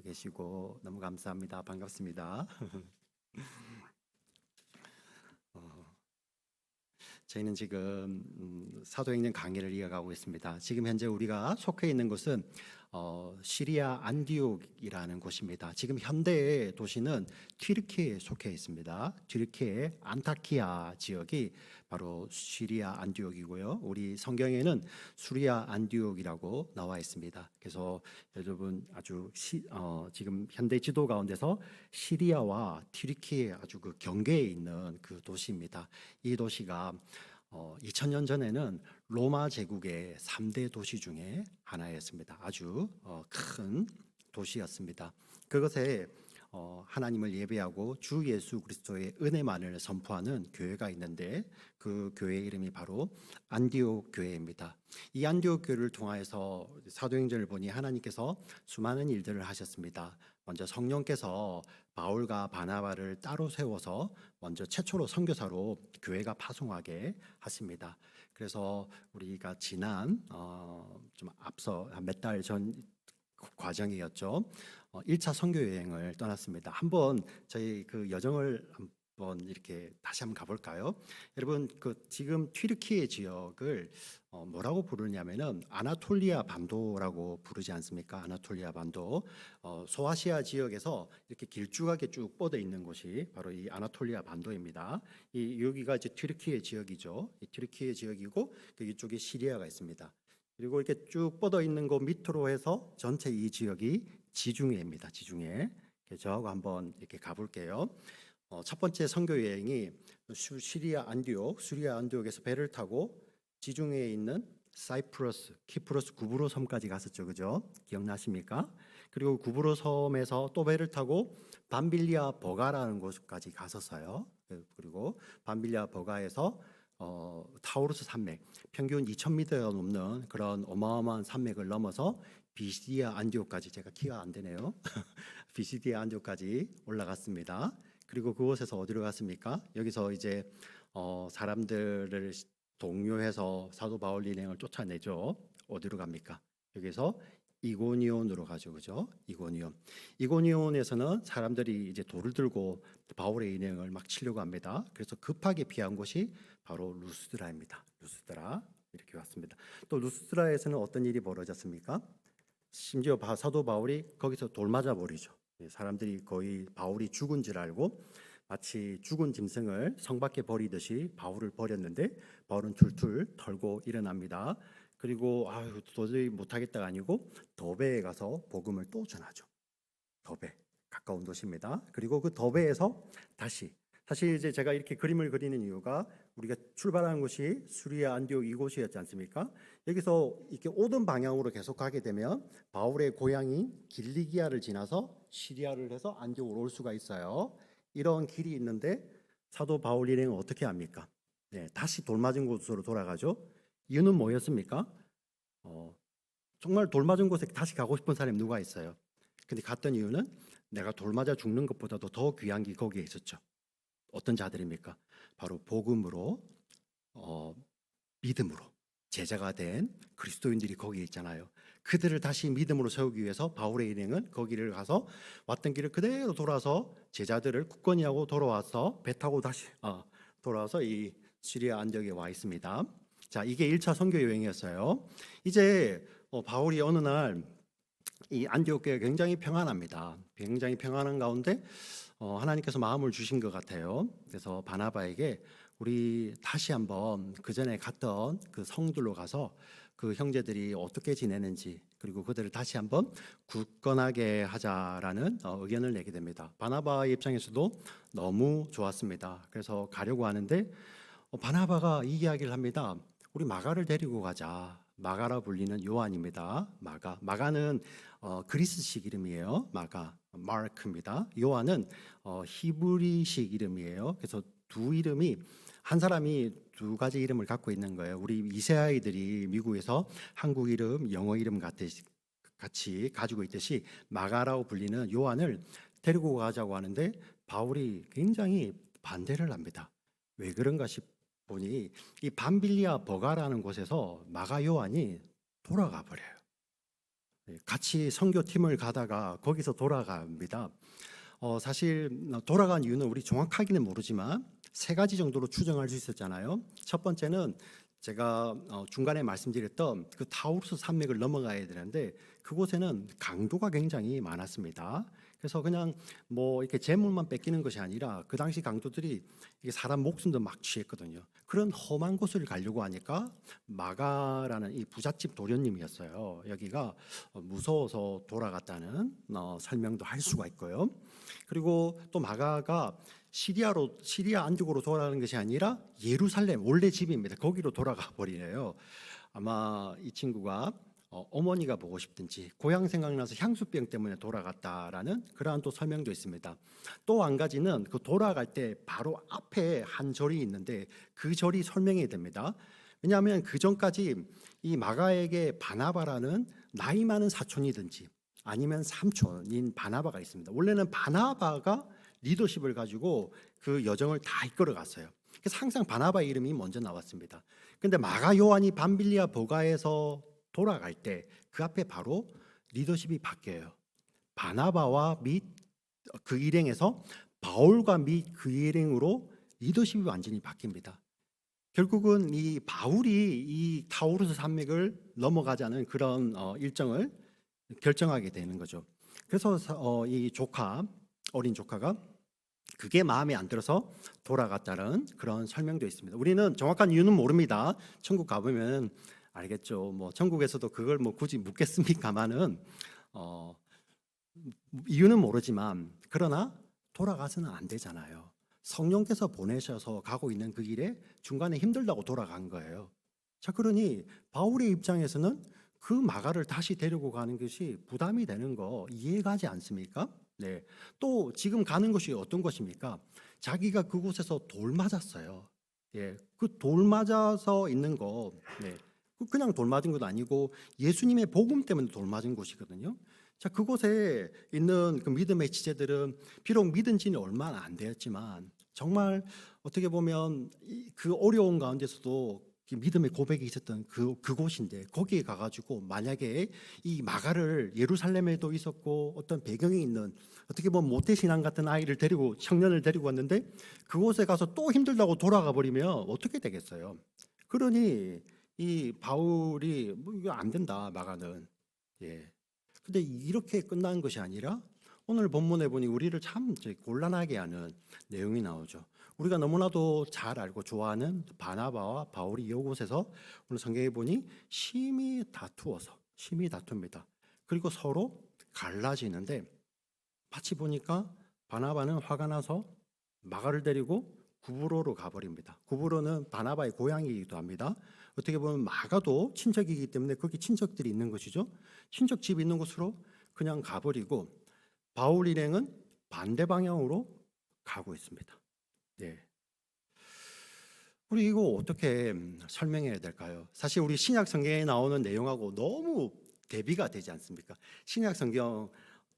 서 계시고 너무 감사합니다. 반갑습니다. 어, 저희는 지금 사도행전 강의를 이어가고 있습니다. 지금 현재 우리가 속해 있는 곳은 시리아 안디옥이라는 곳입니다. 지금 현대의 도시는 튀르키예에 속해 있습니다. 튀르키예 안타키아 지역이 바로 시리아 안디옥이고요. 우리 성경에는 수리아 안디옥이라고 나와 있습니다. 그래서 여러분 아주 지금 현대 지도 가운데서 시리아와 튀르키예 아주 그 경계에 있는 그 도시입니다. 이 도시가 2000년 전에는 로마 제국의 3대 도시 중에 하나였습니다. 아주 큰 도시였습니다. 그것에 하나님을 예배하고 주 예수 그리스도의 은혜만을 선포하는 교회가 있는데 그 교회 이름이 바로 안디옥 교회입니다. 이 안디옥 교회를 통하여서 사도행전을 보니 하나님께서 수많은 일들을 하셨습니다. 먼저 성령께서 바울과 바나바를 따로 세워서 먼저 최초로 선교사로 교회가 파송하게 하십니다. 그래서 우리가 지난 좀 앞서 몇 달 전 과정이었죠. 1차 선교 여행을 떠났습니다. 한번 저희 그 여정을 한번 이렇게 다시 한번 가볼까요? 여러분 그 지금 튀르키예 지역을 뭐라고 부르냐면은 아나톨리아 반도라고 부르지 않습니까? 아나톨리아 반도. 소아시아 지역에서 이렇게 길쭉하게 쭉 뻗어 있는 곳이 바로 이 아나톨리아 반도입니다. 이 여기가 이제 튀르키예 지역이죠. 이 튀르키예 지역이고 그 이쪽에 시리아가 있습니다. 그리고 이렇게 쭉 뻗어 있는 곳 밑으로 해서 전체 이 지역이 지중해입니다. 지중해. 저하고 한번 이렇게 가볼게요. 첫 번째 선교 여행이 시리아 안디옥에서 배를 타고 지중해에 있는 사이프러스, 키프로스 구브로 섬까지 갔었죠, 그죠? 기억나십니까? 그리고 구브로 섬에서 또 배를 타고 밤빌리아 버가라는 곳까지 갔었어요. 그리고 밤빌리아 버가에서 타우루스 산맥, 평균 2,000m 넘는 그런 어마어마한 산맥을 넘어서 비시디아 안디옥까지, 제가 키가 안 되네요. 비시디아 안디옥까지 올라갔습니다. 그리고 그곳에서 어디로 갔습니까? 여기서 이제 사람들을 동요해서 사도 바울 일행을 쫓아내죠. 어디로 갑니까? 여기서 이고니온으로 가죠, 그죠? 이고니온에서는 사람들이 이제 돌을 들고 바울의 일행을 막 치려고 합니다. 그래서 급하게 피한 곳이 바로 루스드라입니다. 루스드라 이렇게 왔습니다. 또 루스드라에서는 어떤 일이 벌어졌습니까? 심지어 사도 바울이 거기서 돌 맞아 버리죠. 사람들이 거의 바울이 죽은 줄 알고 마치 죽은 짐승을 성 밖에 버리듯이 바울을 버렸는데 바울은 툴툴 털고 일어납니다. 그리고 도저히 못하겠다가 아니고 더베에 가서 복음을 또 전하죠. 더베, 가까운 도시입니다. 그리고 그 더베에서 다시, 사실 이제 제가 이렇게 그림을 그리는 이유가 우리가 출발한 곳이 수리아 안디옥 이곳이었지 않습니까? 여기서 이렇게 오던 방향으로 계속 가게 되면 바울의 고향인 길리기아를 지나서 시리아를 해서 안디옥으로 올 수가 있어요. 이런 길이 있는데 사도 바울 일행은 어떻게 합니까? 네, 다시 돌 맞은 곳으로 돌아가죠. 이유는 뭐였습니까? 정말 돌 맞은 곳에 다시 가고 싶은 사람이 누가 있어요? 근데 갔던 이유는 내가 돌 맞아 죽는 것보다도 더 귀한 게 거기에 있었죠. 어떤 자들입니까? 바로 복음으로 믿음으로 제자가 된 그리스도인들이 거기에 있잖아요. 그들을 다시 믿음으로 세우기 위해서 바울의 일행은 거기를 가서 왔던 길을 그대로 돌아서 제자들을 굳건히 하고 돌아와서 배 타고 다시 돌아와서 이 시리아 안디옥에 와 있습니다. 자, 이게 1차 선교 여행이었어요. 이제 바울이 어느 날 이 안디옥 교회가 굉장히 평안합니다. 굉장히 평안한 가운데 하나님께서 마음을 주신 것 같아요. 그래서 바나바에게 우리 다시 한번 그 전에 갔던 그 성들로 가서 그 형제들이 어떻게 지내는지 그리고 그들을 다시 한번 굳건하게 하자라는 의견을 내게 됩니다. 바나바의 입장에서도 너무 좋았습니다. 그래서 가려고 하는데 바나바가 이 이야기를 합니다. 우리 마가를 데리고 가자. 마가라 불리는 요한입니다. 마가는 그리스식 이름이에요. 마크입니다. 요한은 히브리식 이름이에요. 그래서 두 이름이 한 사람이 두 가지 이름을 갖고 있는 거예요. 우리 이세아이들이 미국에서 한국 이름, 영어 이름 같이 가지고 있듯이 마가라고 불리는 요한을 데리고 가자고 하는데 바울이 굉장히 반대를 합니다. 왜 그런가 보니 이 밤빌리아 버가라는 곳에서 마가 요한이 돌아가 버려요. 같이 선교팀을 가다가 거기서 돌아갑니다. 사실 돌아간 이유는 우리 정확하게는 모르지만 세 가지 정도로 추정할 수 있었잖아요. 첫 번째는 제가 중간에 말씀드렸던 그 타우루스 산맥을 넘어가야 되는데 그곳에는 강도가 굉장히 많았습니다. 그래서 그냥 뭐 이렇게 재물만 뺏기는 것이 아니라 그 당시 강도들이 이게 사람 목숨도 막 취했거든요. 그런 험한 곳을 가려고 하니까 마가라는 이 부잣집 도련님이었어요. 여기가 무서워서 돌아갔다는 설명도 할 수가 있고요. 그리고 또 마가가 시리아 안쪽으로 돌아가는 것이 아니라 예루살렘 원래 집입니다. 거기로 돌아가 버리네요. 아마 이 친구가 어머니가 보고 싶든지 고향 생각나서 향수병 때문에 돌아갔다라는 그러한 또 설명도 있습니다. 또 한 가지는 그 돌아갈 때 바로 앞에 한 절이 있는데 그 절이 설명이 됩니다. 왜냐하면 그 전까지 이 마가에게 바나바라는 나이 많은 사촌이든지 아니면 삼촌인 바나바가 있습니다. 원래는 바나바가 리더십을 가지고 그 여정을 다 이끌어 갔어요. 그래서 항상 바나바 이름이 먼저 나왔습니다. 근데 마가 요한이 밤빌리아 보가에서 돌아갈 때 그 앞에 바로 리더십이 바뀌어요. 바나바와 및 그 일행에서 바울과 및 그 일행으로 리더십이 완전히 바뀝니다. 결국은 이 바울이 이 타우루스 산맥을 넘어가자는 그런 일정을 결정하게 되는 거죠. 그래서 이 어린 조카가 그게 마음에 안 들어서 돌아갔다는 그런 설명도 있습니다. 우리는 정확한 이유는 모릅니다. 천국 가보면 알겠죠. 뭐 천국에서도 그걸 뭐 굳이 묻겠습니까마는 이유는 모르지만 그러나 돌아가서는 안 되잖아요. 성령께서 보내셔서 가고 있는 그 길에 중간에 힘들다고 돌아간 거예요. 자, 그러니 바울의 입장에서는 그 마가를 다시 데리고 가는 것이 부담이 되는 거 이해가지 않습니까? 네. 또 지금 가는 것이 어떤 것입니까? 자기가 그곳에서 돌 맞았어요. 예. 그 돌 맞아서 있는 거, 네. 그냥 돌 맞은 것도 아니고 예수님의 복음 때문에 돌 맞은 곳이거든요. 자, 그곳에 있는 그 믿음의 지체들은 비록 믿은 지는 얼마 안 되었지만 정말 어떻게 보면 그 어려운 가운데서도 믿음의 고백이 있었던 그곳인데 거기에 가가지고 만약에 이 마가를 예루살렘에도 있었고 어떤 배경이 있는 어떻게 보면 모태신앙 같은 아이를 데리고 청년을 데리고 왔는데 그곳에 가서 또 힘들다고 돌아가 버리면 어떻게 되겠어요? 그러니 이 바울이 뭐 이거 안 된다 마가는. 예. 근데 이렇게 끝난 것이 아니라 오늘 본문에 보니 우리를 참 곤란하게 하는 내용이 나오죠. 우리가 너무나도 잘 알고 좋아하는 바나바와 바울이 이곳에서 오늘 성경에 보니 심히 다툽니다. 그리고 서로 갈라지는데 마치 보니까 바나바는 화가 나서 마가를 데리고 구브로로 가버립니다. 구브로는 바나바의 고향이기도 합니다. 어떻게 보면 마가도 친척이기 때문에 거기 친척들이 있는 것이죠. 친척 집 있는 곳으로 그냥 가버리고 바울 일행은 반대 방향으로 가고 있습니다. 네. 우리 이거 어떻게 설명해야 될까요? 사실 우리 신약 성경에 나오는 내용하고 너무 대비가 되지 않습니까? 신약 성경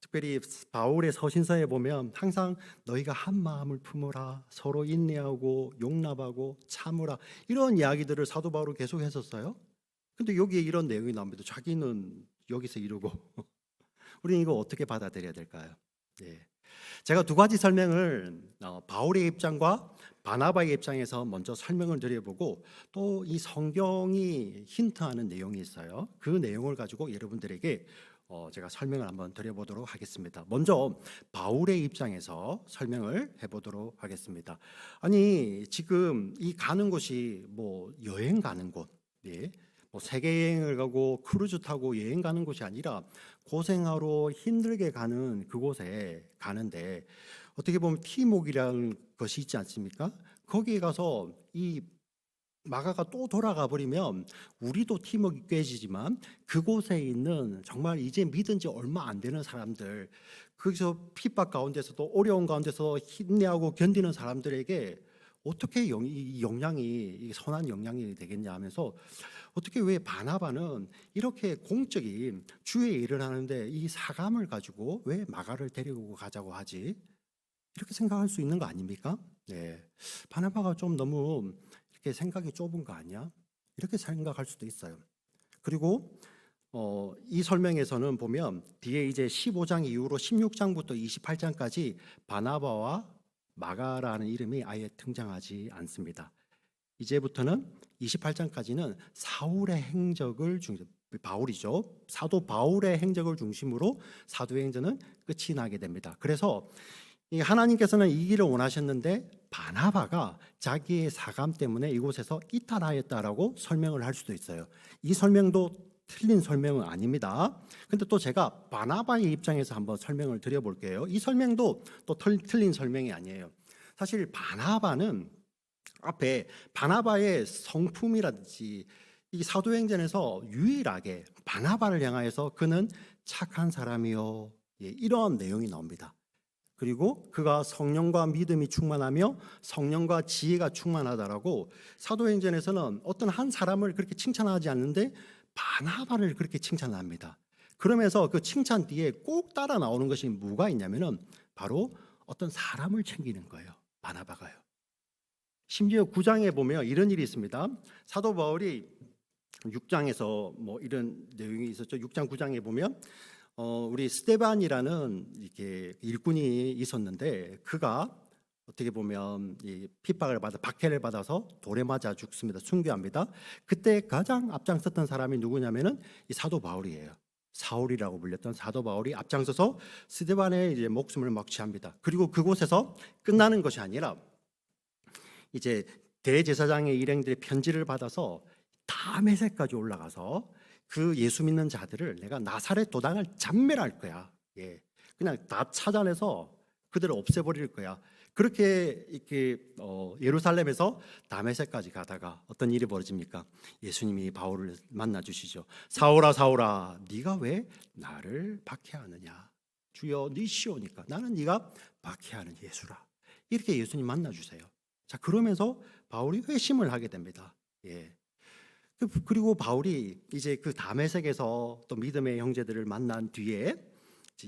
특별히 바울의 서신서에 보면 항상 너희가 한 마음을 품어라, 서로 인내하고 용납하고 참으라 이런 이야기들을 사도 바울이 계속 했었어요. 근데 여기에 이런 내용이 나옵니다. 자기는 여기서 이러고 우리는 이거 어떻게 받아들여야 될까요? 네. 제가 두 가지 설명을 바울의 입장과 바나바의 입장에서 먼저 설명을 드려보고 또 이 성경이 힌트하는 내용이 있어요. 그 내용을 가지고 여러분들에게 제가 설명을 한번 드려보도록 하겠습니다. 먼저 바울의 입장에서 설명을 해보도록 하겠습니다. 아니 지금 이 가는 곳이 뭐 여행 가는 곳, 예. 뭐 세계 여행을 가고 크루즈 타고 여행 가는 곳이 아니라 고생하러 힘들게 가는 그곳에 가는데 어떻게 보면 티목이라는 것이 있지 않습니까? 거기에 가서 이 마가가 또 돌아가 버리면 우리도 팀워크 깨지지만 그곳에 있는 정말 이제 믿은 지 얼마 안 되는 사람들, 거기서 핍박 가운데서도 어려운 가운데서 힘내하고 견디는 사람들에게 어떻게 이 영향이 선한 영향이 되겠냐 하면서 어떻게 왜 바나바는 이렇게 공적인 주의 일을 하는데 이 사감을 가지고 왜 마가를 데리고 가자고 하지? 이렇게 생각할 수 있는 거 아닙니까? 네. 바나바가 좀 너무 이렇게 생각이 좁은 거 아니야? 이렇게 생각할 수도 있어요. 그리고 이 설명에서는 보면 뒤에 이제 15장 이후로 16장부터 28장까지 바나바와 마가라는 이름이 아예 등장하지 않습니다. 이제부터는 28장까지는 사울의 행적을 바울이죠. 사도 바울의 행적을 중심으로 사도행전은 끝이 나게 됩니다. 그래서 하나님께서는 이 길을 원하셨는데 바나바가 자기의 사감 때문에 이곳에서 이탈하였다라고 설명을 할 수도 있어요. 이 설명도 틀린 설명은 아닙니다. 근데 또 제가 바나바의 입장에서 한번 설명을 드려볼게요. 이 설명도 또 틀린 설명이 아니에요. 사실 바나바는 앞에 바나바의 성품이라든지 이 사도행전에서 유일하게 바나바를 향하여서 그는 착한 사람이요, 이런 내용이 나옵니다. 그리고 그가 성령과 믿음이 충만하며 성령과 지혜가 충만하다라고 사도행전에서는 어떤 한 사람을 그렇게 칭찬하지 않는데 바나바를 그렇게 칭찬합니다. 그러면서 그 칭찬 뒤에 꼭 따라 나오는 것이 뭐가 있냐면은 바로 어떤 사람을 챙기는 거예요. 바나바가요. 심지어 9장에 보면 이런 일이 있습니다. 사도 바울이 6장에서 뭐 이런 내용이 있었죠. 6장 9장에 보면 우리 스데반이라는 이렇게 일꾼이 있었는데 그가 어떻게 보면 이 핍박을 받아 박해를 받아서 돌에 맞아 죽습니다. 순교합니다. 그때 가장 앞장섰던 사람이 누구냐면은 이 사도 바울이에요. 사울이라고 불렸던 사도 바울이 앞장서서 스데반의 이제 목숨을 막 취합니다. 그리고 그곳에서 끝나는 것이 아니라 이제 대제사장의 일행들의 편지를 받아서 다메섹까지 올라가서 그 예수 믿는 자들을 내가 나사렛 도당을 잔멸할 거야. 그냥 다 찾아내서 그들을 없애버릴 거야. 그렇게 이렇게 예루살렘에서 다메섹까지 가다가 어떤 일이 벌어집니까? 예수님이 바울을 만나 주시죠. 사울아 사울아, 네가 왜 나를 박해하느냐? 주여 네시오니까 나는 네가 박해하는 예수라. 이렇게 예수님 만나 주세요. 자, 그러면서 바울이 회심을 하게 됩니다. 그리고 바울이 이제 그 다메섹에서 또 믿음의 형제들을 만난 뒤에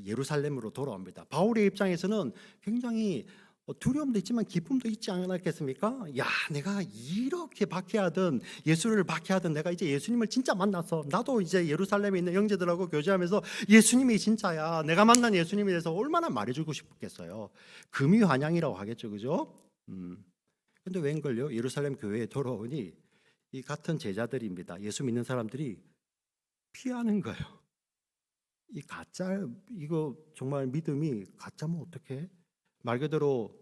예루살렘으로 돌아옵니다. 바울의 입장에서는 굉장히 두려움도 있지만 기쁨도 있지 않았겠습니까? 야, 내가 이렇게 박해하던 예수를 박해하던 내가 이제 예수님을 진짜 만났어. 나도 이제 예루살렘에 있는 형제들하고 교제하면서 예수님이 진짜야. 내가 만난 예수님에 대해서 얼마나 말해주고 싶겠어요. 금유환영이라고 하겠죠, 그죠? 근데 웬걸요? 예루살렘 교회에 돌아오니 이 같은 제자들입니다. 예수 믿는 사람들이 피하는 거예요. 이 가짜, 이거 정말 믿음이 가짜면 어떡해? 말 그대로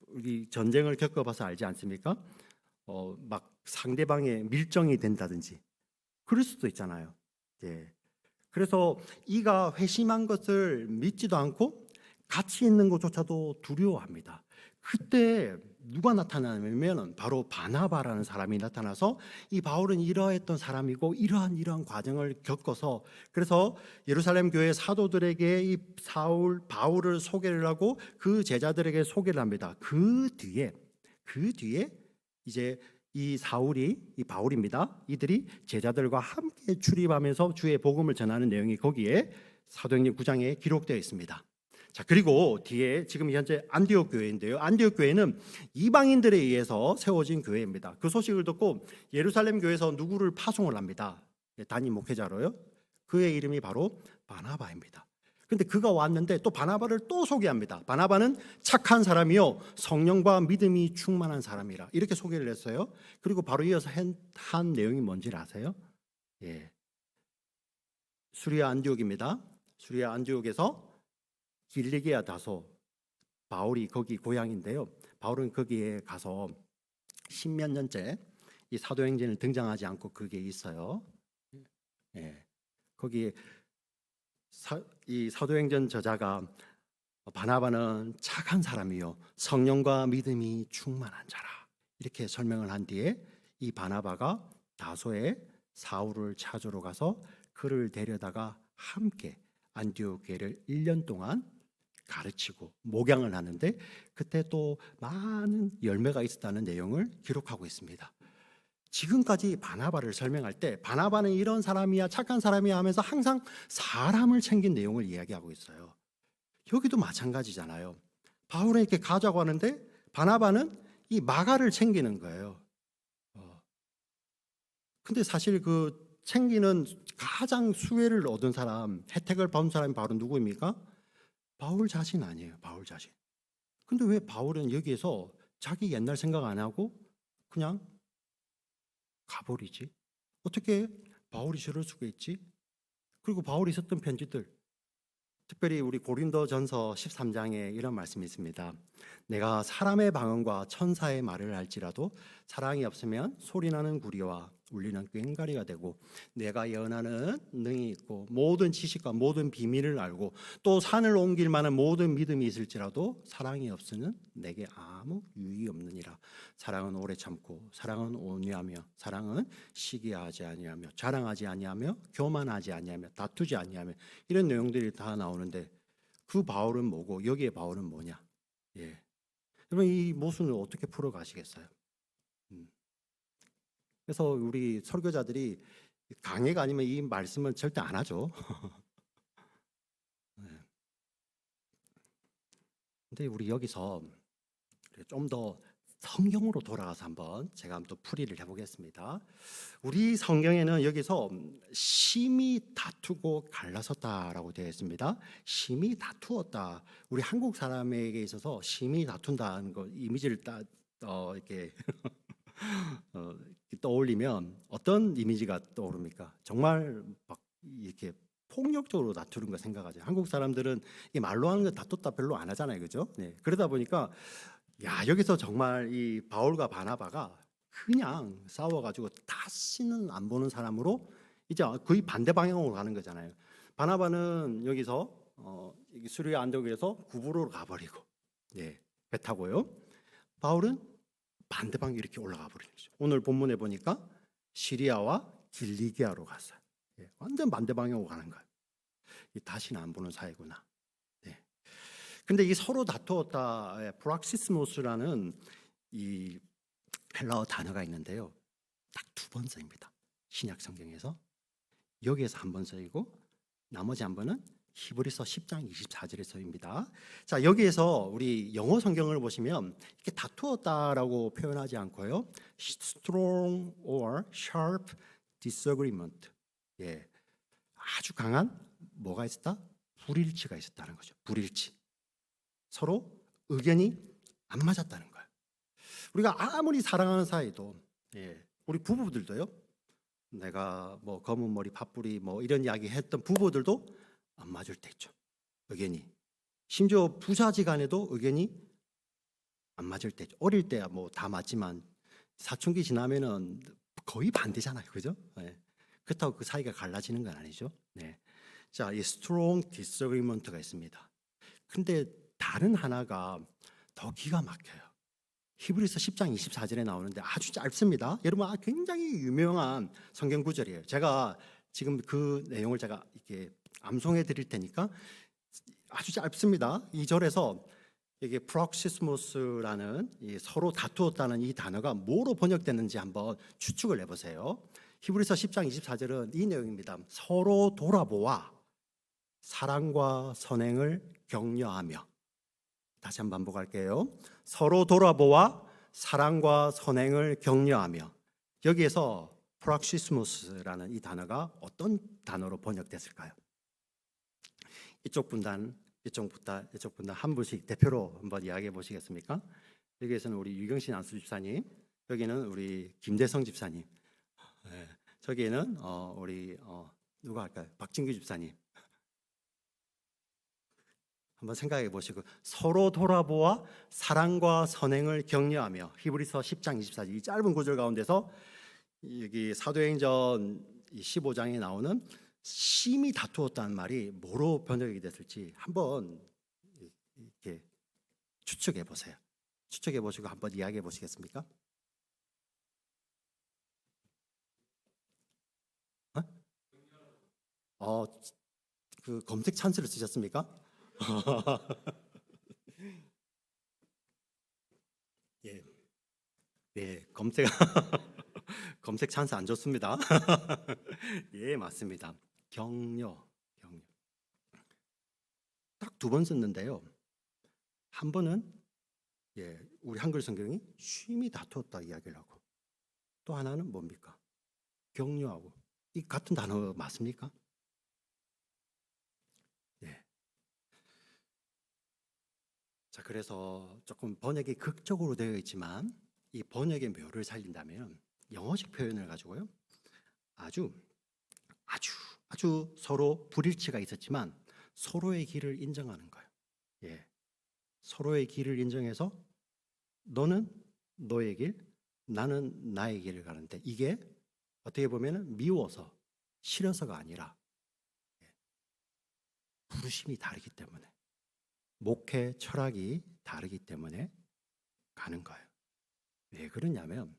우리 전쟁을 겪어봐서 알지 않습니까? 막 상대방의 밀정이 된다든지 그럴 수도 있잖아요. 그래서 이가 회심한 것을 믿지도 않고 같이 있는 것조차도 두려워합니다. 그때 누가 나타나냐면 바로 바나바라는 사람이 나타나서 이 바울은 이러했던 사람이고 이러한 과정을 겪어서 그래서 예루살렘 교회 사도들에게 이 바울을 소개를 하고 그 제자들에게 소개를 합니다. 그 뒤에 이제 이 바울입니다. 이들이 제자들과 함께 출입하면서 주의 복음을 전하는 내용이 거기에 사도행전 9장에 기록되어 있습니다. 자, 그리고 뒤에 지금 현재 안디옥 교회인데요. 안디옥 교회는 이방인들에 의해서 세워진 교회입니다. 그 소식을 듣고 예루살렘 교회에서 누구를 파송을 합니다. 단임 목회자로요. 그의 이름이 바로 바나바입니다. 근데 그가 왔는데 또 바나바를 또 소개합니다. 바나바는 착한 사람이요 성령과 믿음이 충만한 사람이라 이렇게 소개를 했어요. 그리고 바로 이어서 한 내용이 뭔지 아세요? 수리아 안디옥입니다. 수리아 안디옥에서 길리기아 다소, 바울이 거기 고향인데요. 바울은 거기에 가서 십몇 년째 이 사도행전을 등장하지 않고 그게 있어요. 거기에 이 사도행전 저자가 바나바는 착한 사람이요 성령과 믿음이 충만한 자라 이렇게 설명을 한 뒤에 이 바나바가 다소에 사울을 찾으러 가서 그를 데려다가 함께 안디옥 교회를 1년 동안 가르치고 목양을 하는데 그때 또 많은 열매가 있었다는 내용을 기록하고 있습니다. 지금까지 바나바를 설명할 때 바나바는 이런 사람이야 착한 사람이야 하면서 항상 사람을 챙긴 내용을 이야기하고 있어요. 여기도 마찬가지잖아요. 바울은 이렇게 가자고 하는데 바나바는 이 마가를 챙기는 거예요. 근데 사실 그 생기는 가장 수혜를 얻은 사람, 혜택을 받은 사람이 바로 누구입니까? 바울 자신 아니에요. 바울 자신. 근데 왜 바울은 여기에서 자기 옛날 생각 안 하고 그냥 가버리지? 어떻게 바울이 저럴 수가 있지? 그리고 바울이 썼던 편지들, 특별히 우리 고린도전서 13장에 이런 말씀이 있습니다. 내가 사람의 방언과 천사의 말을 할지라도 사랑이 없으면 소리나는 구리와 울리는 꽹과리가 되고, 내가 예언하는 능이 있고 모든 지식과 모든 비밀을 알고 또 산을 옮길 만한 모든 믿음이 있을지라도 사랑이 없으면 내게 아무 유익이 없느니라. 사랑은 오래 참고, 사랑은 온유하며, 사랑은 시기하지 아니하며, 자랑하지 아니하며, 교만하지 아니하며, 다투지 아니하며, 이런 내용들이 다 나오는데, 그 바울은 뭐고 여기에 바울은 뭐냐? 예. 여러분, 이 모순을 어떻게 풀어 가시겠어요? 그래서 우리 설교자들이 강해가 아니면 이 말씀을 절대 안 하죠. 네. 근데 우리 여기서 좀 더 성경으로 돌아가서 한번 제가 또 풀이를 해보겠습니다. 우리 성경에는 여기서 심히 다투고 갈라섰다라고 되어 있습니다. 심히 다투었다. 우리 한국 사람에게 있어서 심히 다툰다는 거 이미지를 이렇게 떠올리면 어떤 이미지가 떠오릅니까? 정말 막 이렇게 폭력적으로 다투는 거 생각하죠. 한국 사람들은 이 말로 하는 거 다투다 별로 안 하잖아요, 그죠? 네. 그러다 보니까 야, 여기서 정말 이 바울과 바나바가 그냥 싸워가지고 다시는 안 보는 사람으로 이제 거의 반대 방향으로 가는 거잖아요. 바나바는 여기서 수리아 안디옥에서 구부로로 가버리고, 네, 배 타고요. 바울은 반대 방향 이렇게 올라가 버리는 거죠. 오늘 본문에 보니까 시리아와 길리기아로 갔어요. 예, 완전 반대 방향으로 가는 거예요. 다시는 안 보는 사이구나. 네. 근데 이 서로 다투었다, 프락시스모스라는 이 헬라어 단어가 있는데요. 딱 두 번 쓰입니다. 신약 성경에서. 여기에서 한 번 쓰이고 나머지 한 번은 히브리서 10장 24절에 쓰입니다. 자, 여기에서 우리 영어 성경을 보시면 이렇게 다투었다라고 표현하지 않고요. strong or sharp disagreement. 예. 아주 강한 뭐가 있었다? 불일치가 있었다는 거죠. 불일치. 서로 의견이 안 맞았다는 거예요. 우리가 아무리 사랑하는 사이도, 예, 우리 부부들도요. 내가 뭐 검은 머리 팥뿌리 뭐 이런 이야기 했던 부부들도 안 맞을 때 있죠. 의견이. 심지어 부자지간에도 의견이 안 맞을 때 있죠. 어릴 때야 뭐 다 맞지만 사춘기 지나면은 거의 반대잖아요, 그죠? 네. 그렇다고 그 사이가 갈라지는 건 아니죠. 네. 자, 이 strong disagreement가 있습니다. 근데 다른 하나가 더 기가 막혀요. 히브리서 10장 24절에 나오는데 아주 짧습니다. 여러분, 굉장히 유명한 성경 구절이에요. 제가 지금 그 내용을 제가 이렇게 암송해 드릴 테니까 아주 짧습니다. 이 절에서 이게 프록시스모스라는 서로 다투었다는 이 단어가 뭐로 번역됐는지 한번 추측을 해보세요. 히브리서 10장 24절은 이 내용입니다. 서로 돌아보아 사랑과 선행을 격려하며. 다시 한번 반복할게요. 서로 돌아보아 사랑과 선행을 격려하며. 여기에서 프락시스모스라는 이 단어가 어떤 단어로 번역됐을까요? 이쪽 분단 한 분씩 대표로 한번 이야기해 보시겠습니까? 여기에서는 우리 유경신 안수 집사님, 여기는 우리 김대성 집사님, 네, 저기에는 우리 누가 할까요? 박진규 집사님. 한번 생각해 보시고, 서로 돌아보아 사랑과 선행을 격려하며. 히브리서 10장 24절 이 짧은 구절 가운데서 여기 사도행전 15장에 나오는 심히 다투었다는 말이 뭐로 번역이 됐을지 한번 이렇게 추측해 보세요. 추측해 보시고 한번 이야기해 보시겠습니까? 그 검색 찬스를 쓰셨습니까? 예, 예, 검색 찬스 안 줬습니다. 예, 맞습니다. 격려. 딱 두 번 썼는데요. 한 번은 우리 한글 성경이 심히 다투었다 이야기를 하고, 또 하나는 뭡니까? 격려하고. 이 같은 단어 맞습니까? 네. 자, 그래서 조금 번역이 극적으로 되어 있지만 이 번역의 묘를 살린다면 영어식 표현을 가지고요. 아주 아주 아주 서로 불일치가 있었지만 서로의 길을 인정하는 거예요. 예. 서로의 길을 인정해서 너는 너의 길, 나는 나의 길을 가는데 이게 어떻게 보면 미워서 싫어서가 아니라 부르심이 다르기 때문에 목회 철학이 다르기 때문에 가는 거예요. 왜 그러냐면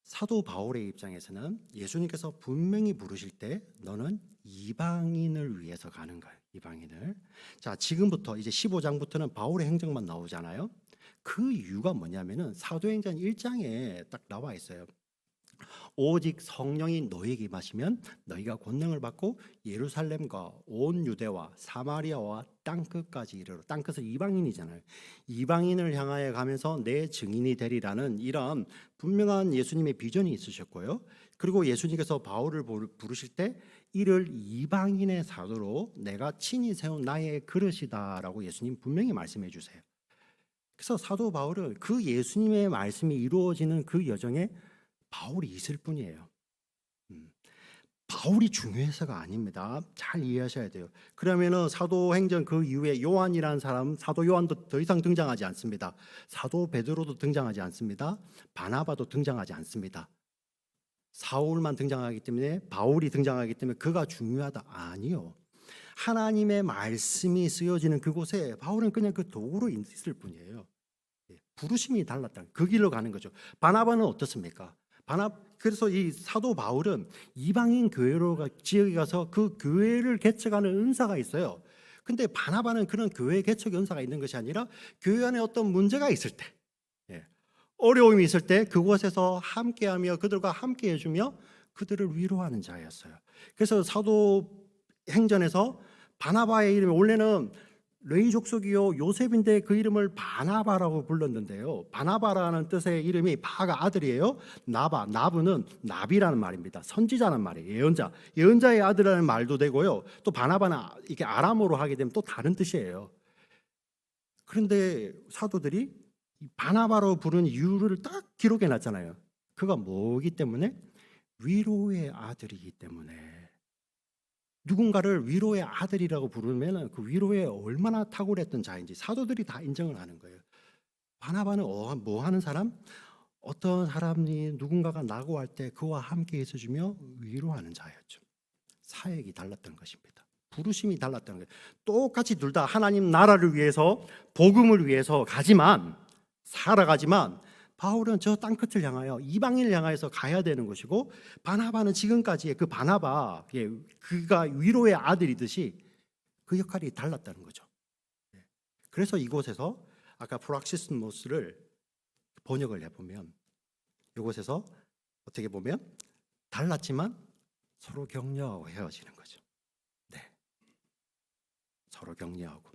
사도 바울의 입장에서는 예수님께서 분명히 부르실 때 너는 이방인을 위해서 가는 거예요. 이방인을. 자, 지금부터 이제 15장부터는 바울의 행적만 나오잖아요. 그 이유가 뭐냐면은 사도행전 1장에 딱 나와 있어요. 오직 성령이 너희에게 임하시면 너희가 권능을 받고 예루살렘과 온 유대와 사마리아와 땅끝까지 이르러, 땅끝은 이방인이잖아요. 이방인을 향하여 가면서 내 증인이 되리라는 이런 분명한 예수님의 비전이 있으셨고요. 그리고 예수님께서 바울을 부르실 때 이를 이방인의 사도로 내가 친히 세운 나의 그릇이다라고 예수님 분명히 말씀해 주세요. 그래서 사도 바울은 그 예수님의 말씀이 이루어지는 그 여정에 바울이 있을 뿐이에요. 바울이 중요해서가 아닙니다. 잘 이해하셔야 돼요. 그러면은 사도행전 그 이후에 요한이라는 사람, 사도 요한도 더 이상 등장하지 않습니다. 사도 베드로도 등장하지 않습니다. 바나바도 등장하지 않습니다. 사울만 등장하기 때문에, 바울이 등장하기 때문에 그가 중요하다? 아니요. 하나님의 말씀이 쓰여지는 그곳에 바울은 그냥 그 도구로 있을 뿐이에요. 부르심이 달랐다. 그 길로 가는 거죠. 바나바는 어떻습니까? 그래서 이 사도 바울은 이방인 교회로 지역에 가서 그 교회를 개척하는 은사가 있어요. 근데 바나바는 그런 교회 개척 은사가 있는 것이 아니라 교회 안에 어떤 문제가 있을 때, 어려움이 있을 때 그곳에서 함께하며 그들과 함께 해주며 그들을 위로하는 자였어요. 그래서 사도행전에서 바나바의 이름이 원래는 레위 족속이요 요셉인데 그 이름을 바나바라고 불렀는데요. 바나바라는 뜻의 이름이 바가 아들이에요. 나브는 나비라는 말입니다. 선지자는 말이에요. 예언자의 아들이라는 말도 되고요. 또 바나바는 이게 아람어로 하게 되면 또 다른 뜻이에요. 그런데 사도들이 바나바로 부른 이유를 딱 기록해 놨잖아요. 그가 뭐기 때문에? 위로의 아들이기 때문에. 누군가를 위로의 아들이라고 부르면 그 위로에 얼마나 탁월했던 자인지 사도들이 다 인정을 하는 거예요. 바나바는 뭐 하는 사람? 어떤 사람이 누군가가 낙오할 때 그와 함께 있어주며 위로하는 자였죠. 사역이 달랐던 것입니다. 부르심이 달랐던 거예요. 똑같이 둘 다 하나님 나라를 위해서 복음을 위해서 살아가지만 바울은 저 땅끝을 향하여 이방인을 향해서 가야 되는 것이고 바나바는 지금까지의 그 바나바 그가 위로의 아들이듯이 그 역할이 달랐다는 거죠. 그래서 이곳에서 아까 프락시스모스를 번역을 해보면 이곳에서 어떻게 보면 달랐지만 서로 격려하고 헤어지는 거죠. 네, 서로 격려하고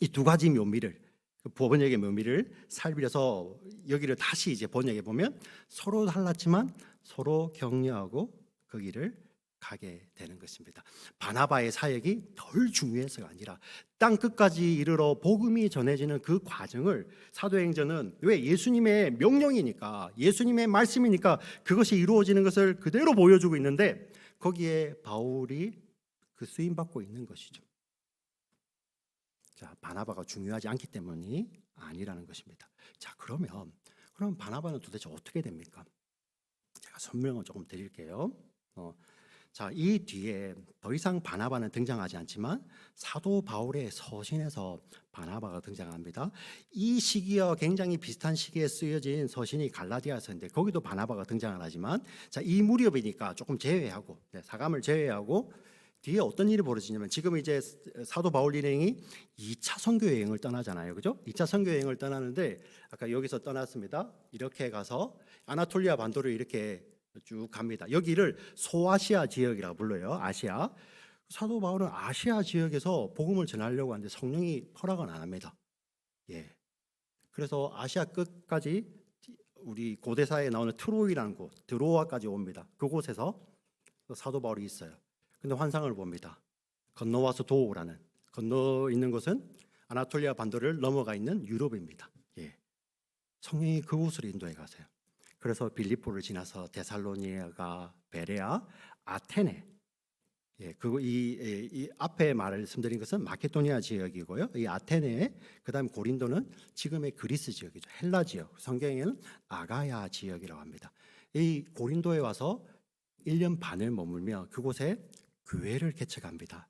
이 두 가지 묘미를 번역의 묘미를 살피려서 여기를 다시 이제 번역해 보면 서로 달랐지만 서로 격려하고 그 길을 가게 되는 것입니다. 바나바의 사역이 덜 중요해서가 아니라 땅 끝까지 이르러 복음이 전해지는 그 과정을 사도행전은 왜 예수님의 명령이니까 예수님의 말씀이니까 그것이 이루어지는 것을 그대로 보여주고 있는데 거기에 바울이 그 쓰임 받고 있는 것이죠. 자, 바나바가 중요하지 않기 때문이 아니라는 것입니다. 자, 그럼 바나바는 도대체 어떻게 됩니까? 제가 설명을 조금 드릴게요. 자, 이 뒤에 더 이상 바나바는 등장하지 않지만 사도 바울의 서신에서 바나바가 등장합니다. 이 시기와 굉장히 비슷한 시기에 쓰여진 서신이 갈라디아서인데 거기도 바나바가 등장을 하지만 자, 이 무렵이니까 조금 제외하고 사감을 제외하고 뒤에 어떤 일이 벌어지냐면 지금 이제 사도 바울 일행이 2차 선교 여행을 떠나잖아요. 그죠? 2차 선교 여행을 떠나는데 아까 여기서 떠났습니다. 이렇게 가서 아나톨리아 반도를 이렇게 쭉 갑니다. 여기를 소아시아 지역이라고 불러요. 아시아. 사도 바울은 아시아 지역에서 복음을 전하려고 하는데 성령이 허락은 안 합니다. 예. 그래서 아시아 끝까지 우리 고대사에 나오는 트로이라는 곳, 드로아까지 옵니다. 그곳에서 사도 바울이 있어요. 근데 환상을 봅니다. 건너와서 도우라는, 건너 있는 곳은 아나톨리아 반도를 넘어가 있는 유럽입니다. 예. 성령이 그곳으로 인도해 가세요. 그래서 빌립보를 지나서 데살로니가, 베레아, 아테네. 예, 그리고 이 앞에 말씀드린 것은 마케도니아 지역이고요. 이 아테네, 그다음 고린도는 지금의 그리스 지역이죠. 헬라 지역. 성경에는 아가야 지역이라고 합니다. 이 고린도에 와서 1년 반을 머물며 그곳에 교회를 개척합니다.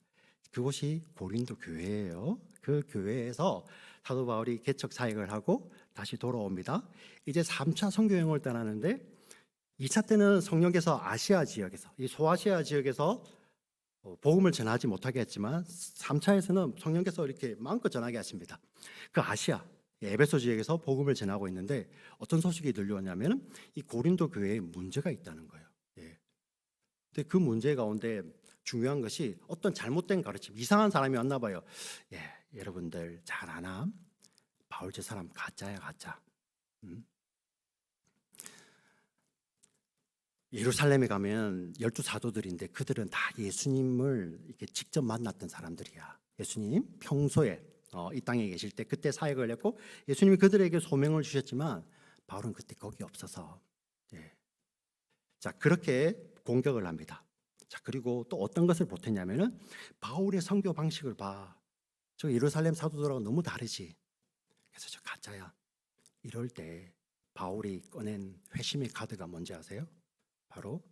그곳이 고린도 교회예요. 그 교회에서 사도 바울이 개척 사역을 하고 다시 돌아옵니다. 이제 3차 선교 여행을 떠나는데 2차 때는 성령께서 아시아 지역에서, 이 소아시아 지역에서 복음을 전하지 못하게 했지만 3차에서는 성령께서 이렇게 마음껏 전하게 하십니다. 그 아시아 에베소 지역에서 복음을 전하고 있는데 어떤 소식이 들려왔냐면 이 고린도 교회에 문제가 있다는 거예요. 예. 근데 그 문제 가운데 중요한 것이 어떤 잘못된 가르침, 이상한 사람이 왔나 봐요. 예, 여러분들 잘 아나? 바울 저 사람 가짜야, 가짜. 예루살렘에 가면 12 사도들인데 그들은 다 예수님을 이렇게 직접 만났던 사람들이야. 예수님 평소에 이 땅에 계실 때 그때 사역을 했고 예수님이 그들에게 소명을 주셨지만 바울은 그때 거기 없어서. 예. 자, 그렇게 공격을 합니다. 자, 그리고 또 어떤 것을 보탰냐면은 바울의 선교 방식을 봐. 저 예루살렘 사도들하고 너무 다르지. 그래서 저 가짜야. 이럴 때 바울이 꺼낸 회심의 카드가 뭔지 아세요? 바로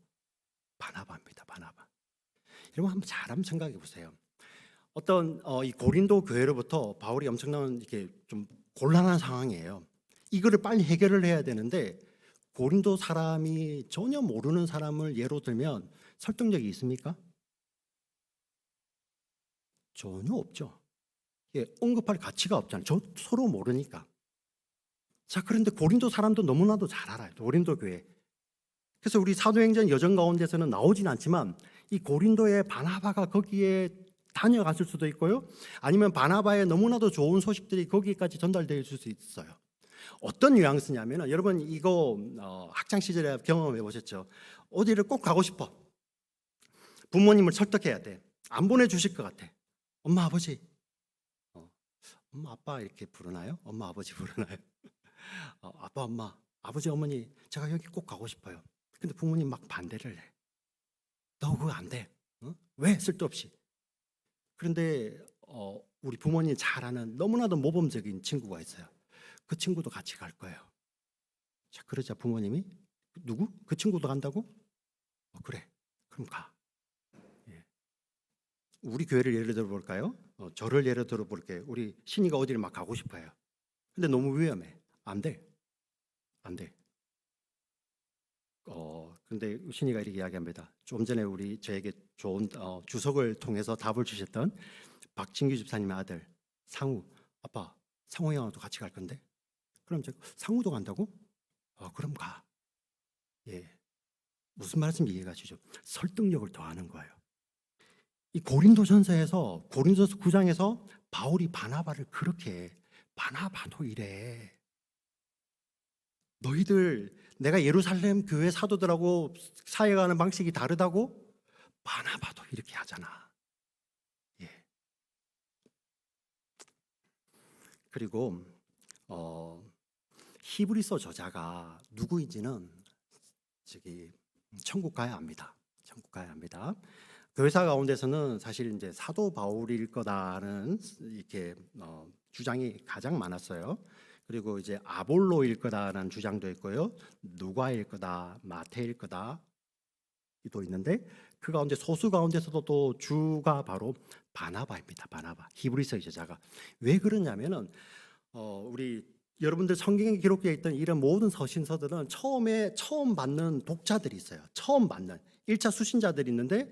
바나바입니다. 바나바. 여러분 한번 생각해 보세요. 어떤 이 고린도 교회로부터 바울이 엄청난 이렇게 좀 곤란한 상황이에요. 이거를 빨리 해결을 해야 되는데 고린도 사람이 전혀 모르는 사람을 예로 들면 설득력이 있습니까? 전혀 없죠. 예, 언급할 가치가 없잖아요. 서로 모르니까. 자, 그런데 고린도 사람도 너무나도 잘 알아요. 고린도 교회. 그래서 우리 사도행전 여정 가운데서는 나오진 않지만 이 고린도의 바나바가 거기에 다녀갔을 수도 있고요. 아니면 바나바의 너무나도 좋은 소식들이 거기까지 전달될 수 있어요. 어떤 뉘앙스냐면 여러분 이거 학창 시절에 경험해 보셨죠? 어디를 꼭 가고 싶어. 부모님을 설득해야 돼. 안 보내주실 것 같아. 엄마 아버지. 엄마 아빠 이렇게 부르나요? 엄마 아버지 부르나요? 아빠 엄마 아버지 어머니 제가 여기 꼭 가고 싶어요. 근데 부모님 막 반대를 해. 너 그거 안 돼. 왜? 쓸데없이. 그런데 우리 부모님 잘 아는 너무나도 모범적인 친구가 있어요. 그 친구도 같이 갈 거예요. 자, 그러자 부모님이 누구? 그 친구도 간다고? 그래. 그럼 가. 예. 우리 교회를 예를 들어 볼까요? 저를 예를 들어 볼게요. 우리 신이가 어디를 막 가고 싶어요. 근데 너무 위험해. 안 돼. 안 돼. 근데 신이가 이렇게 이야기합니다. 좀 전에 저에게 좋은 주석을 통해서 답을 주셨던 박진규 집사님의 아들 상우. 아빠, 상우 형하고도 같이 갈 건데. 그럼 제가 상우도 간다고? 그럼 가. 예. 무슨 말씀인지 이해가 되죠? 설득력을 더하는 거예요. 이 고린도전서에서 고린도서 9장에서 바울이 바나바를 그렇게 해. 바나바도 이래. 너희들 내가 예루살렘 교회 사도들하고 사역하는 방식이 다르다고? 바나바도 이렇게 하잖아. 예. 그리고 히브리서 저자가 누구인지는 천국 가야 합니다. 천국 가야 합니다. 교회사 가운데서는 사실 이제 사도 바울일 거다는 이렇게 주장이 가장 많았어요. 그리고 이제 아볼로일 거다라는 주장도 있고요. 누가일 거다, 마태일 거다 도 있는데 그 가운데 소수 가운데서도 또 주가 바로 바나바입니다. 바나바. 히브리서의 저자가 왜 그러냐면은 우리 여러분들 성경에 기록되어 있던 이런 모든 서신서들은 처음 받는 독자들이 있어요. 처음 받는 1차 수신자들이 있는데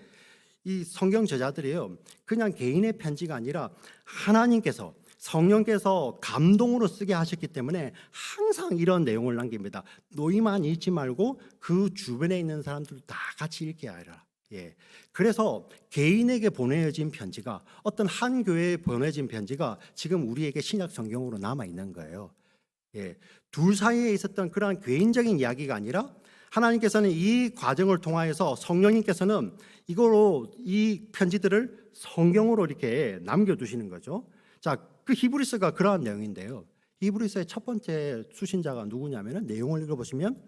이 성경 저자들이요. 그냥 개인의 편지가 아니라 하나님께서 성령께서 감동으로 쓰게 하셨기 때문에 항상 이런 내용을 남깁니다. 너희만 읽지 말고 그 주변에 있는 사람들도 다 같이 읽게 하라. 예. 그래서 개인에게 보내진 편지가 어떤 한 교회에 보내진 편지가 지금 우리에게 신약 성경으로 남아 있는 거예요. 예. 둘 사이에 있었던 그러한 개인적인 이야기가 아니라 하나님께서는 이 과정을 통하여서 성령님께서는 이거로 이 편지들을 성경으로 이렇게 남겨두시는 거죠. 자, 그 히브리서가 그러한 내용인데요. 히브리서의 첫 번째 수신자가 누구냐면은 내용을 읽어보시면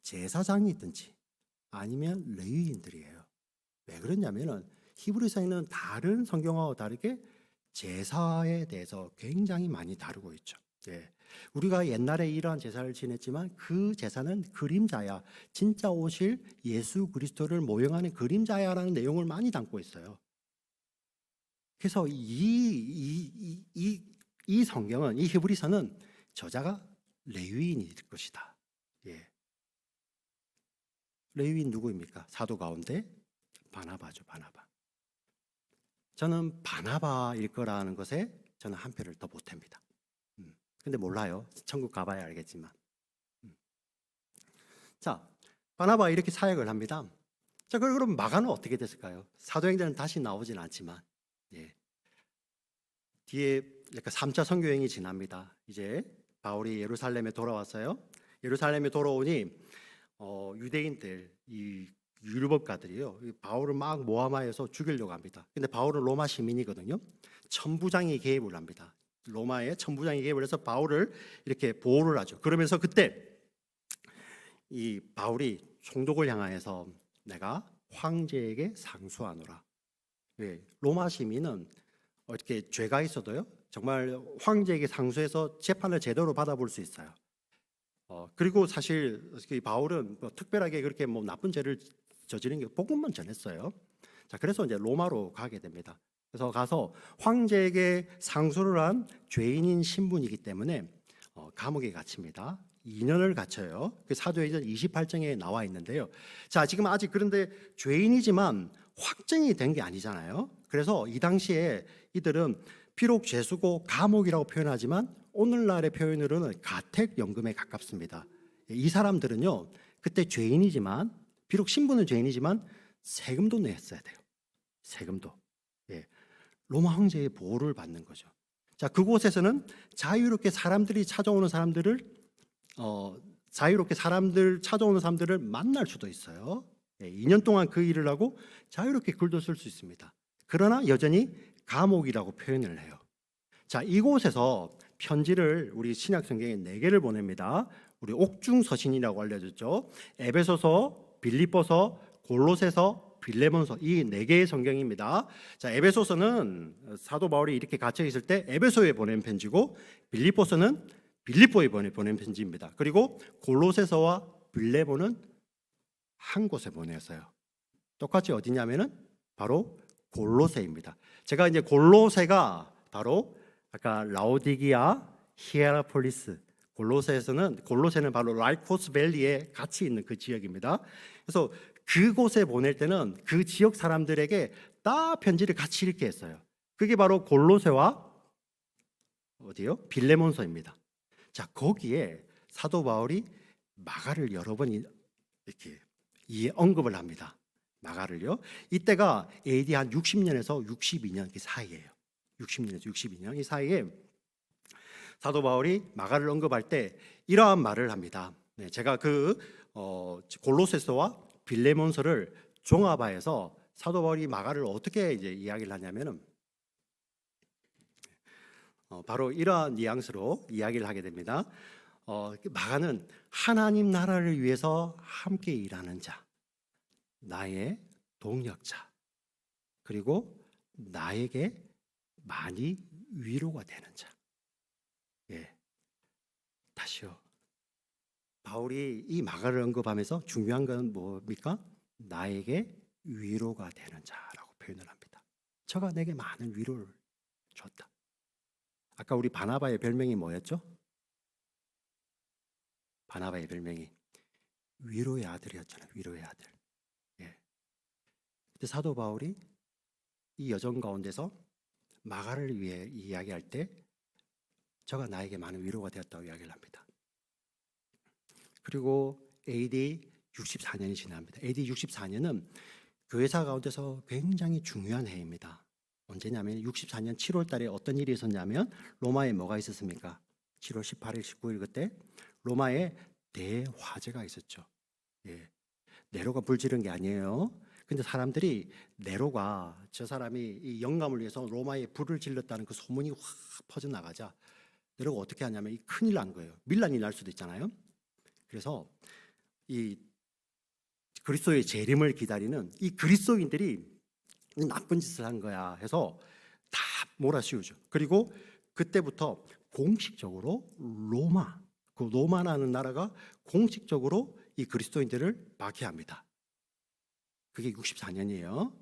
제사장이든지 아니면 레위인들이에요. 왜 그러냐면은 히브리서에는 다른 성경하고 다르게 제사에 대해서 굉장히 많이 다루고 있죠. 예. 우리가 옛날에 이러한 제사를 지냈지만 그 제사는 그림자야. 진짜 오실 예수 그리스도를 모형하는 그림자야라는 내용을 많이 담고 있어요. 그래서 이 성경은, 이 히브리서는 저자가 레위인일 것이다. 예. 레위인 누구입니까? 사도 가운데 바나바죠, 바나바. 저는 바나바일 거라는 것에 저는 한 표를 더 보탭니다. 근데 몰라요. 천국 가봐야 알겠지만. 자, 바나바 이렇게 사역을 합니다. 자, 그럼 마가는 어떻게 됐을까요? 사도행전은 다시 나오진 않지만, 예. 뒤에 약간 3차 선교행이 지납니다. 이제 바울이 예루살렘에 돌아왔어요. 예루살렘에 돌아오니 유대인들, 이 율법가들이요, 바울을 막 모함하여서 죽이려고 합니다. 근데 바울은 로마 시민이거든요. 천부장이 개입을 합니다. 로마의 천부장이 개입을 해서 바울을 이렇게 보호를 하죠. 그러면서 그때 이 바울이 총독을 향하여서 내가 황제에게 상수하노라. 왜? 로마 시민은 이렇게 죄가 있어도요, 정말 황제에게 상수해서 재판을 제대로 받아볼 수 있어요. 그리고 사실 바울은 뭐 특별하게 그렇게 뭐 나쁜 죄를 저지른 게 복음만 전했어요. 자, 그래서 이제 로마로 가게 됩니다. 그래서 가서 황제에게 상수를 한 죄인인 신분이기 때문에 감옥에 갇힙니다. 2년을 갇혀요. 그 사도행전 28장에 나와 있는데요. 자, 지금 아직 그런데 죄인이지만 확정이 된 게 아니잖아요. 그래서 이 당시에 이들은 비록 죄수고 감옥이라고 표현하지만 오늘날의 표현으로는 가택연금에 가깝습니다. 이 사람들은요, 그때 죄인이지만, 비록 신분은 죄인이지만 세금도 냈어야 돼요. 세금도. 예. 로마 황제의 보호를 받는 거죠. 자, 그곳에서는 자유롭게 사람들이 찾아오는 사람들을 찾아오는 사람들을 만날 수도 있어요. 예, 2년 동안 그 일을 하고 자유롭게 글도 쓸 수 있습니다. 그러나 여전히 감옥이라고 표현을 해요. 자, 이곳에서 편지를 우리 신약 성경에 4개를 보냅니다. 우리 옥중 서신이라고 알려졌죠. 에베소서, 빌립보서, 골로새서, 빌레몬서, 이 4개의 성경입니다. 자, 에베소서는 사도 바울이 이렇게 갇혀 있을 때 에베소에 보낸 편지고, 빌립보서는 빌립보에 보낸 편지입니다. 그리고 골로새서와 빌레몬은 한 곳에 보냈어요. 똑같이 어디냐면은 바로 골로새입니다. 제가 이제 골로새가 바로 아까 라오디기아, 히에라폴리스, 골로새는 바로 라이코스 밸리에 같이 있는 그 지역입니다. 그래서 그곳에 보낼 때는 그 지역 사람들에게 다 편지를 같이 읽게 했어요. 그게 바로 골로새와 어디요? 빌레몬서입니다. 자, 거기에 사도 바울이 마가를 여러 번 이렇게 언급을 합니다. 마가를요. 이때가 AD 한 60년에서 62년 그 사이예요. 60년에서 62년 이 사이에 사도 바울이 마가를 언급할 때 이러한 말을 합니다. 네, 제가 그 골로새서와 빌레몬서를 종합하여서 사도 바울이 마가를 어떻게 이제 이야기를 하냐면은 바로 이러한 뉘앙스로 이야기를 하게 됩니다. 마가는 하나님 나라를 위해서 함께 일하는 자, 나의 동력자, 그리고 나에게 많이 위로가 되는 자. 예. 다시요. 바울이 이 마가를 언급하면서 중요한 건 뭡니까? 나에게 위로가 되는 자라고 표현을 합니다. 저가 내게 많은 위로를 줬다. 아까 우리 바나바의 별명이 뭐였죠? 바나바의 별명이 위로의 아들이었잖아요. 위로의 아들. 예. 근데 사도 바울이 이 여정 가운데서 마가를 위해 이야기할 때 저가 나에게 많은 위로가 되었다고 이야기를 합니다. 그리고 AD 64년이 지납니다. AD 64년은 교회사 가운데서 굉장히 중요한 해입니다. 언제냐면 64년 7월 달에 어떤 일이 있었냐면 로마에 뭐가 있었습니까? 7월 18일, 19일 그때 로마에 대화재가 있었죠. 예. 네로가 불 지른 게 아니에요. 근데 사람들이 네로가 저 사람이 이 영감을 위해서 로마에 불을 질렀다는 그 소문이 확 퍼져나가자 네로가 어떻게 하냐면 이 큰일 난 거예요. 밀란이 날 수도 있잖아요. 그래서 이 그리스도의 재림을 기다리는 이 그리스도인들이 나쁜 짓을 한 거야 해서 다 몰아씌우죠. 그리고 그때부터 공식적으로 그 로마라는 나라가 공식적으로 이 그리스도인들을 박해합니다. 그게 64년이에요.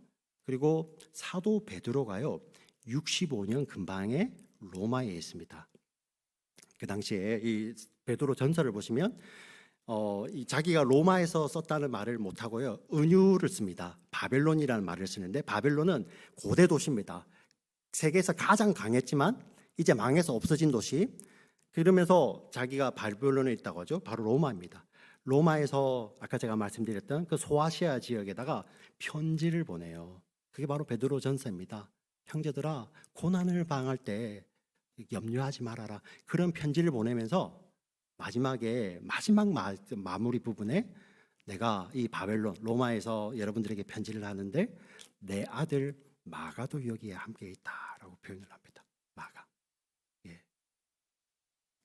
그리고 사도 베드로가요 65년 근방에 로마에 있습니다. 그 당시에 이 베드로 전서를 보시면 이 자기가 로마에서 썼다는 말을 못 하고요 은유를 씁니다. 바벨론이라는 말을 쓰는데 바벨론은 고대 도시입니다. 세계에서 가장 강했지만 이제 망해서 없어진 도시. 그러면서 자기가 바벨론에 있다고 하죠. 바로 로마입니다. 로마에서 아까 제가 말씀드렸던 그 소아시아 지역에다가 편지를 보내요. 그게 바로 베드로 전서입니다. 형제들아, 고난을 당할 때 염려하지 말아라. 그런 편지를 보내면서 마지막에 마무리 부분에 내가 이 바벨론 로마에서 여러분들에게 편지를 하는데 내 아들 마가도 여기에 함께 있다라고 표현을 합니다. 마가. 예.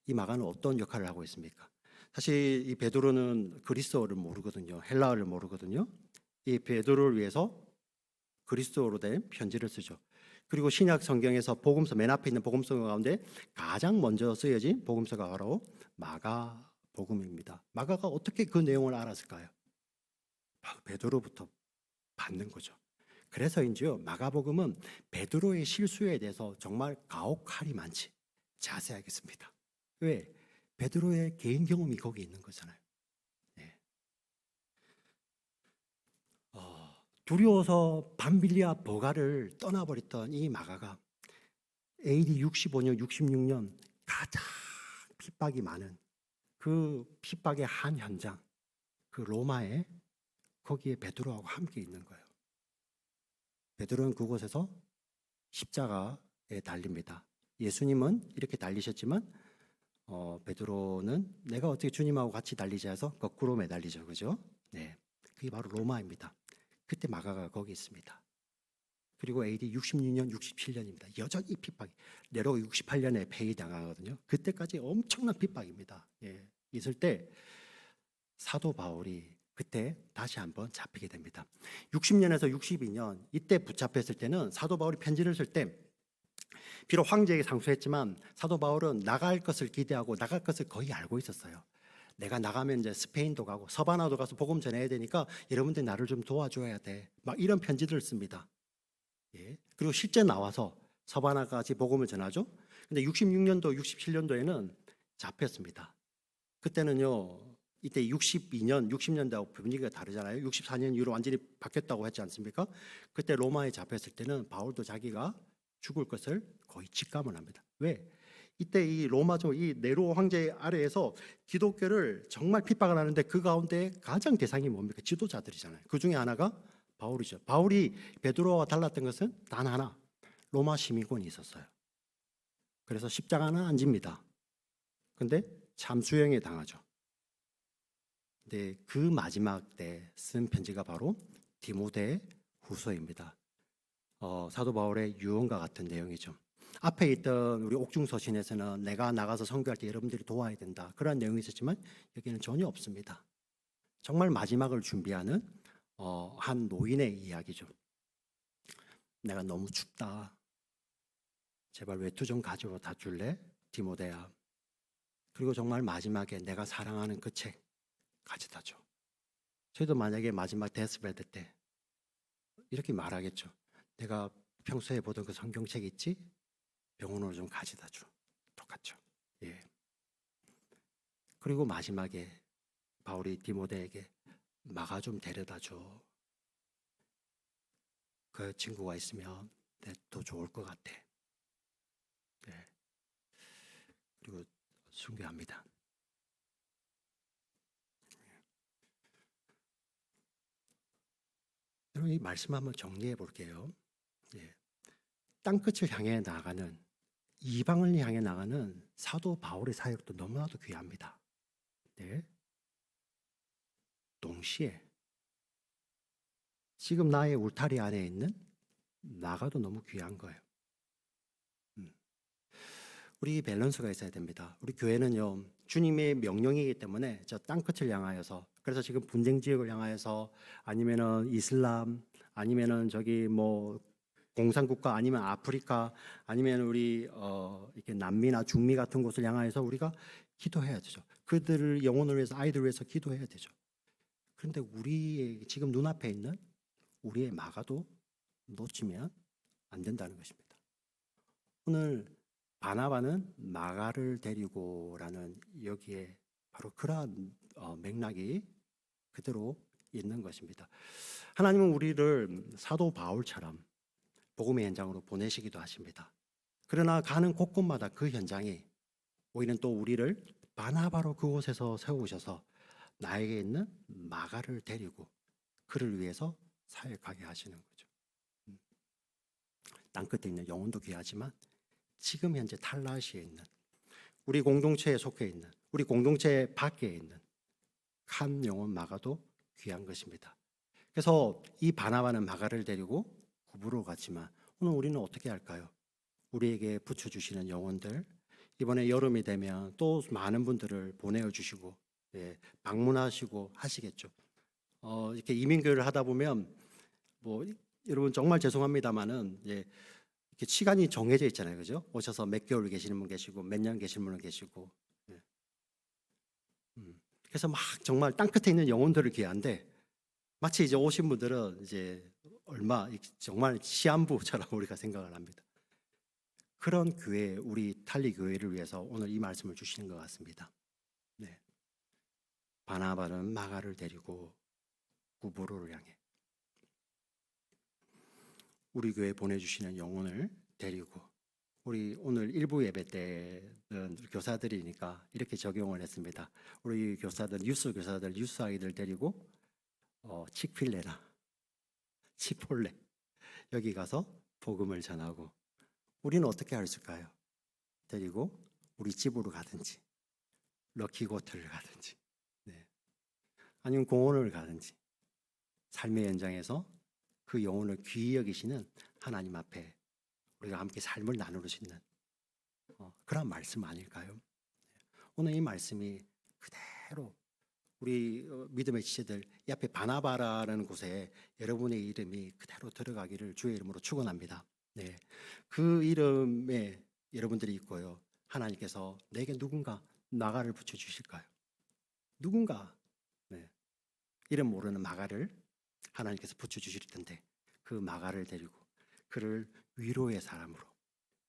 이 마가는 어떤 역할을 하고 있습니까? 사실 이 베드로는 그리스어를 모르거든요. 헬라어를 모르거든요. 이 베드로를 위해서 그리스어로 된 편지를 쓰죠. 그리고 신약 성경에서 복음서 맨 앞에 있는 복음서 가운데 가장 먼저 쓰여진 복음서가 바로 마가 복음입니다. 마가가 어떻게 그 내용을 알았을까요? 바로 베드로부터 받는 거죠. 그래서인지요 마가복음은 베드로의 실수에 대해서 정말 가혹할이 많지 자세하게 씁니다. 왜? 베드로의 개인 경험이 거기 있는 거잖아요. 네. 두려워서 밤빌리아 버가를 떠나버렸던 이 마가가 AD 65년, 66년 가장 핍박이 많은 그 핍박의 한 현장, 그 로마에 거기에 베드로하고 함께 있는 거예요. 베드로는 그곳에서 십자가에 달립니다. 예수님은 이렇게 달리셨지만 베드로는 내가 어떻게 주님하고 같이 달리자 해서 거꾸로 매달리죠. 그죠? 네. 그게 바로 로마입니다. 그때 마가가 거기 있습니다. 그리고 AD 66년, 67년입니다. 여전히 핍박이. 네로가 68년에 폐위당하거든요. 그때까지 엄청난 핍박입니다. 예. 있을 때 사도 바울이 그때 다시 한번 잡히게 됩니다. 60년에서 62년 이때 붙잡혔을 때는 사도 바울이 편지를 쓸 때 비록 황제에게 상소했지만 사도 바울은 나갈 것을 기대하고 나갈 것을 거의 알고 있었어요. 내가 나가면 이제 스페인도 가고 서바나도 가서 복음 전해야 되니까 여러분들 나를 좀 도와줘야 돼. 막 이런 편지들을 씁니다. 예. 그리고 실제 나와서 서바나까지 복음을 전하죠. 근데 66년도, 67년도에는 잡혔습니다. 그때는요. 이때 62년, 60년대하고 분위기가 다르잖아요. 64년 이후로 완전히 바뀌었다고 했지 않습니까? 그때 로마에 잡혔을 때는 바울도 자기가 죽을 것을 거의 직감을 합니다. 왜? 이때 이 로마죠, 이 네로 황제 아래에서 기독교를 정말 핍박을 하는데 그 가운데 가장 대상이 뭡니까? 지도자들이잖아요. 그 중에 하나가 바울이죠. 바울이 베드로와 달랐던 것은 단 하나, 로마 시민권이 있었어요. 그래서 십자가는 안 집니다. 근데 참수형에 당하죠. 근데 그 마지막 때 쓴 편지가 바로 디모데 후서입니다. 사도 바울의 유언과 같은 내용이죠. 앞에 있던 우리 옥중서신에서는 내가 나가서 선교할 때 여러분들이 도와야 된다 그런 내용이 있었지만 여기는 전혀 없습니다. 정말 마지막을 준비하는 한 노인의 이야기죠. 내가 너무 춥다. 제발 외투 좀 가져다 줄래? 디모데야. 그리고 정말 마지막에 내가 사랑하는 그 책 가져다 줘. 저희도 만약에 마지막 데스베드 때 이렇게 말하겠죠. 내가 평소에 보던 그 성경책 있지? 병원으로 좀 가져다 줘. 똑같죠. 예. 그리고 마지막에 바울이 디모데에게 마가 좀 데려다 줘. 그 친구가 있으면 더 좋을 것 같아. 네. 그리고 순교합니다. 여러분 이 말씀 한번 정리해 볼게요. 예. 땅끝을 향해 나가는 이방을 향해 나가는 사도 바울의 사역도 너무나도 귀합니다. 네. 동시에 지금 나의 울타리 안에 있는 나가도 너무 귀한 거예요. 우리 밸런스가 있어야 됩니다. 우리 교회는요, 주님의 명령이기 때문에 저 땅끝을 향하여서, 그래서 지금 분쟁 지역을 향하여서, 아니면은 이슬람, 아니면은 저기 뭐 공산국가, 아니면 아프리카, 아니면 우리 이렇게 남미나 중미 같은 곳을 향하여서 우리가 기도해야 되죠. 그들을 영혼을 위해서, 아이들을 위해서 기도해야 되죠. 그런데 우리의 지금 눈앞에 있는 우리의 마가도 놓치면 안 된다는 것입니다. 오늘 바나바는 마가를 데리고라는 여기에 바로 그러한 맥락이 그대로 있는 것입니다. 하나님은 우리를 사도 바울처럼 복음의 현장으로 보내시기도 하십니다. 그러나 가는 곳곳마다 그 현장이 오히려 또 우리를 바나바로 그곳에서 세우셔서 나에게 있는 마가를 데리고 그를 위해서 사역하게 하시는 거죠. 땅끝에 있는 영혼도 귀하지만 지금 현재 탈라시에 있는 우리 공동체에 속해 있는 우리 공동체 밖에 있는 한 영혼 마가도 귀한 것입니다. 그래서 이 바나바는 마가를 데리고 구부로 갔지만 오늘 우리는 어떻게 할까요? 우리에게 붙여주시는 영혼들, 이번에 여름이 되면 또 많은 분들을 보내주시고 방문하시고 하시겠죠. 이렇게 이민교회를 하다 보면 뭐 여러분 정말 죄송합니다만은 이렇게 시간이 정해져 있잖아요, 그죠? 오셔서 몇 개월 계시는 분 계시고 몇 년 계시는 분 계시고, 그래서 막 정말 땅 끝에 있는 영혼들을 귀한데 마치 이제 오신 분들은 이제 얼마 정말 시한부처럼 우리가 생각을 합니다. 그런 교회, 우리 탈리 교회를 위해서 오늘 이 말씀을 주시는 것 같습니다. 네. 바나바는 마가를 데리고 구브로를 향해 우리 교회 보내주시는 영혼을 데리고 우리 오늘 일부 예배 때는 교사들이니까 이렇게 적용을 했습니다. 우리 교사들, 유스 교사들, 유스 아이들 데리고 치필레나 치폴레 여기 가서 복음을 전하고 우리는 어떻게 할 수 있을까요? 데리고 우리 집으로 가든지 럭키고트를 가든지 아니면 공원을 가든지 삶의 현장에서 그 영혼을 귀히 여기시는 하나님 앞에 우리가 함께 삶을 나누는 수 있는 그런 말씀 아닐까요? 오늘 이 말씀이 그대로 우리 믿음의 지체들 이 앞에 바나바라는 곳에 여러분의 이름이 그대로 들어가기를 주의 이름으로 축원합니다. 네, 그 이름에 여러분들이 있고요. 하나님께서 내게 누군가 마가를 붙여주실까요? 누군가 이름 모르는 마가를 하나님께서 붙여주실 텐데 그 마가를 데리고 그를 위로의 사람으로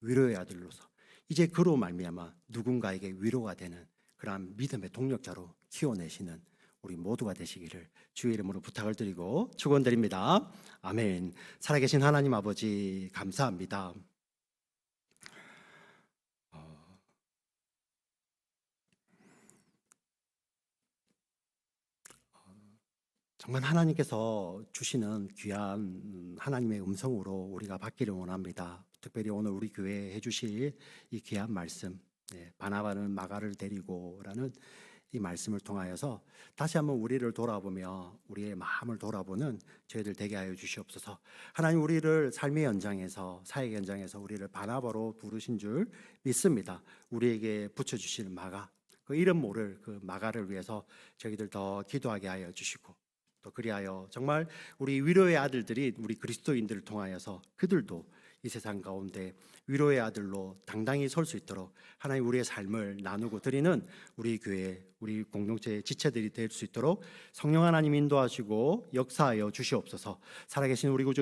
위로의 아들로서 이제 그로 말미암아 누군가에게 위로가 되는 그러한 믿음의 동력자로 키워내시는 우리 모두가 되시기를 주의 이름으로 부탁을 드리고 축원드립니다. 아멘. 살아계신 하나님 아버지 감사합니다. 정말 하나님께서 주시는 귀한 하나님의 음성으로 우리가 받기를 원합니다. 특별히 오늘 우리 교회에 해주실 이 귀한 말씀, 바나바는 마가를 데리고라는 이 말씀을 통하여서 다시 한번 우리를 돌아보며 우리의 마음을 돌아보는 저희들 되게 하여 주시옵소서. 하나님 우리를 삶의 현장에서 사역 현장에서 우리를 바나바로 부르신 줄 믿습니다. 우리에게 붙여주실 마가 그 이름 모를 그 마가를 위해서 저희들 더 기도하게 하여 주시고 또 그리하여 정말 우리 위로의 아들들이 우리 그리스도인들을 통하여서 그들도 이 세상 가운데 위로의 아들로 당당히 설 수 있도록 하나님 우리의 삶을 나누고 드리는 우리 교회 우리 공동체의 지체들이 될 수 있도록 성령 하나님 인도하시고 역사하여 주시옵소서. 살아계신 우리 구주